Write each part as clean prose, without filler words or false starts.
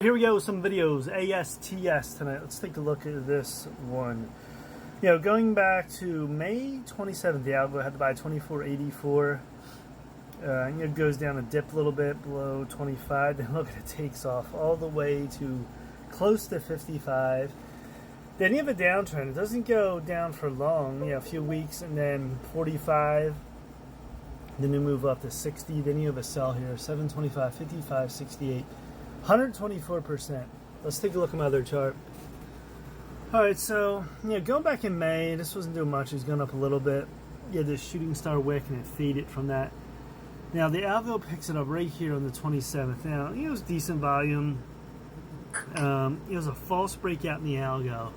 Here we go with some videos, ASTS tonight. Let's take a look at this one. You know, going back to May 27th, the algo had to buy 24.84. It goes down a dip a little bit below 25. Then look at it, takes off all the way to close to 55. Then you have a downtrend. It doesn't go down for long, a few weeks, and then 45. Then you move up to 60. Then you have a sell here, 725, 55, 68. 124%. Let's take a look at my other chart. Alright, so, going back in May, this wasn't doing much. It was going up a little bit. You had this shooting star wick, and it faded from that. Now, the algo picks it up right here on the 27th. Now, it was decent volume. It was a false breakout in the algo.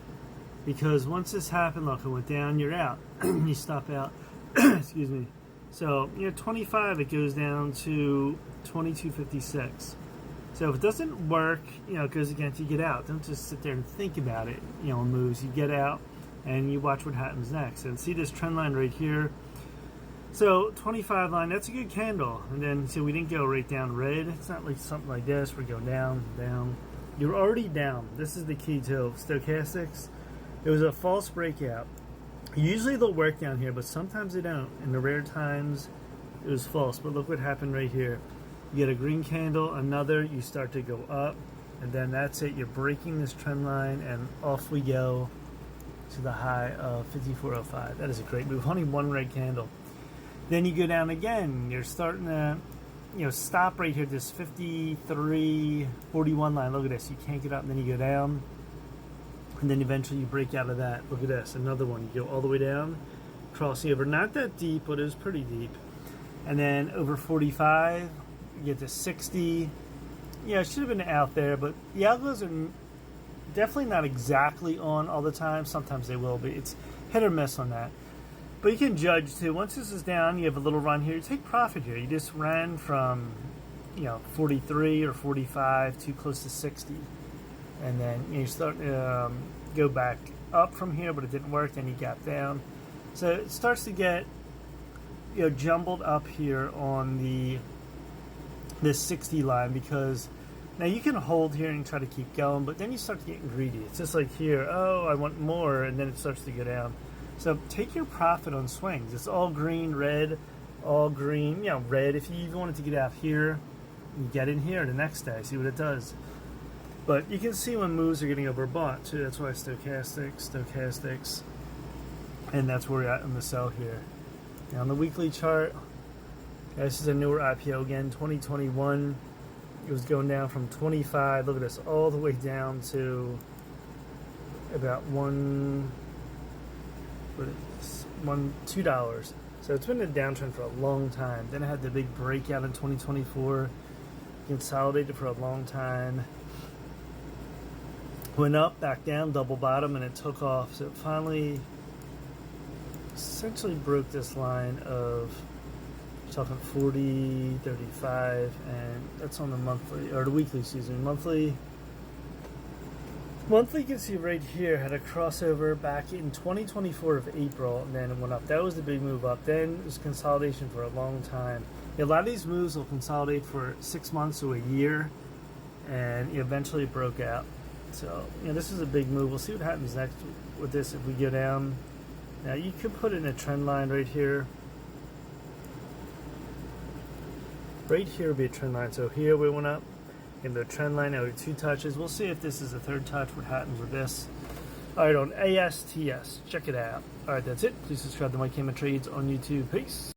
Because once this happened, look, it went down, you're out. You stop out. Excuse me. So, 25, it goes down to 22.56. So if it doesn't work, it goes against, you get out. Don't just sit there and think about it, moves. You get out and you watch what happens next. And see this trend line right here. So 25 line, that's a good candle. And then, so we didn't go right down red. It's not like something like this. We go down, down. You're already down. This is the key too. Stochastics, it was a false breakout. Usually they'll work down here, but sometimes they don't. In the rare times, it was false. But look what happened right here. You get a green candle, another, you start to go up, and then that's it. You're breaking this trend line, and off we go to the high of 54.05. That is a great move. Only one red candle. Then you go down again. You're starting to, stop right here. This 53.41 line. Look at this. You can't get up, and then you go down, and then eventually you break out of that. Look at this. Another one. You go all the way down, crossing over. Not that deep, but it was pretty deep. And then over 45. You get to 60. It should have been out there, but the algos are definitely not exactly on all the time. Sometimes they will be. It's hit or miss on that. But you can judge too. Once this is down, you have a little run here. You take profit here. You just ran from 43 or 45 to close to 60. And then you start go back up from here, but it didn't work. Then you gap down. So it starts to get jumbled up here on this 60 line, because now you can hold here and try to keep going, but then you start to get greedy. It's just like here, oh, I want more, and then it starts to go down. So take your profit on swings. It's all green, red, all green, red. If you even wanted to get out here, you get in here the next day, see what it does. But you can see when moves are getting overbought too. That's why stochastics, and that's where we're at on the sell here. Now on the weekly chart, this is a newer IPO again, 2021. It was going down from 25. Look at this, all the way down to about $2. So it's been a downtrend for a long time. Then it had the big breakout in 2024. Consolidated for a long time. Went up, back down, double bottom, and it took off. So it finally essentially broke this line of talking 40, 35, and that's on the monthly, or the weekly, excuse me. Monthly, you can see right here, had a crossover back in 2024 of April, and then it went up. That was the big move up. Then it was consolidation for a long time. A lot of these moves will consolidate for 6 months to a year, and eventually it broke out. So, this is a big move. We'll see what happens next with this if we go down. Now, you could put in a trend line right here. Right here would be a trend line. So here we went up in the trend line. Now we have 2 touches. We'll see if this is a 3rd touch, what happens with this. Alright, on ASTS. Check it out. Alright, that's it. Please subscribe to My Camera Trades on YouTube. Peace.